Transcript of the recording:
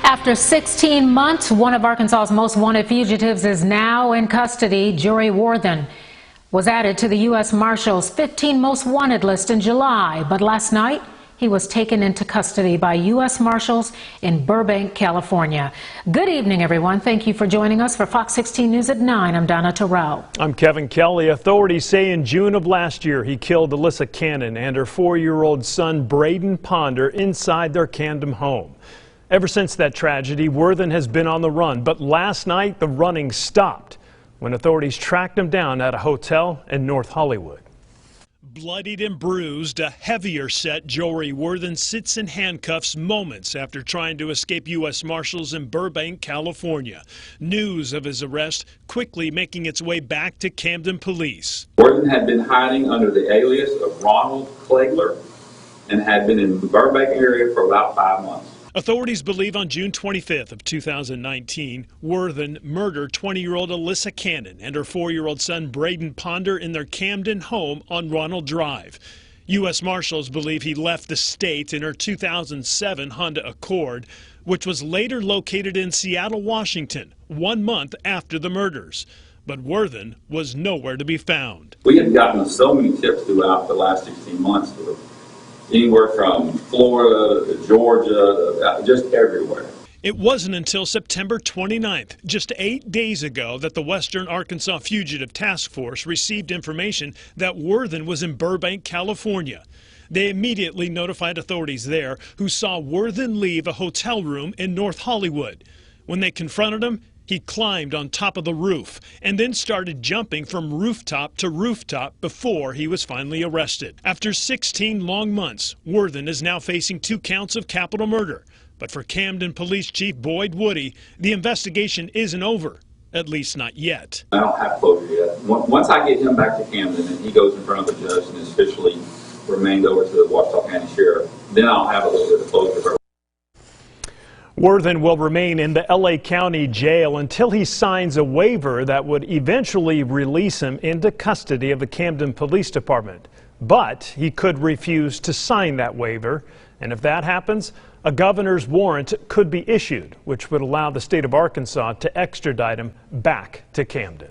After 16 months, one of Arkansas's most wanted fugitives is now in custody. JORY WORTHEN was added to the U.S. Marshals' 15 most wanted list in July, but last night he was taken into custody by U.S. Marshals in Burbank, California. Good evening, everyone. Thank you for joining us for Fox 16 News at 9. I'm Donna Terrell. I'm Kevin Kelly. Authorities say in June of last year he killed Alyssa CAMDEN and her 4-year-old son Braden Ponder inside their CAMDEN home. Ever since that tragedy, Worthen has been on the run, but last night the running stopped when authorities tracked him down at a hotel in North Hollywood. Bloodied and bruised, a heavier set JORY WORTHEN sits in handcuffs moments after trying to escape U.S. Marshals in Burbank, California. News of his arrest quickly making its way back to CAMDEN police. Worthen had been hiding under the alias of Ronald Clegler and had been in the Burbank area for about 5 months. Authorities believe on June 25th of 2019, Worthen murdered 20-year-old Alyssa CAMDEN and her 4-year-old son Braden Ponder in their CAMDEN home on Ronald Drive. U.S. Marshals believe he left the state in her 2007 Honda Accord, which was later located in Seattle, Washington, 1 month after the murders. But Worthen was nowhere to be found. We had gotten so many tips throughout the last 16 months. Anywhere from Florida to Georgia, just everywhere. It wasn't until September 29th, just 8 days ago, that the Western Arkansas Fugitive Task Force received information that Worthen was in Burbank, California. They immediately notified authorities there, who saw Worthen leave a hotel room in North Hollywood. When they confronted him, he climbed on top of the roof and then started jumping from rooftop to rooftop before he was finally arrested. After 16 long months, Worthen is now facing 2 counts of capital murder. But for CAMDEN Police Chief Boyd Woody, the investigation isn't over, at least not yet. I don't have closure yet. Once I get him back to CAMDEN and he goes in front of the judge and is officially remained over to the Ouachita County Sheriff, then I'll have a little bit of closure. Worthen will remain in the L.A. County Jail until he signs a waiver that would eventually release him into custody of the CAMDEN Police Department. But he could refuse to sign that waiver, and if that happens, a governor's warrant could be issued, which would allow the state of Arkansas to extradite him back to CAMDEN.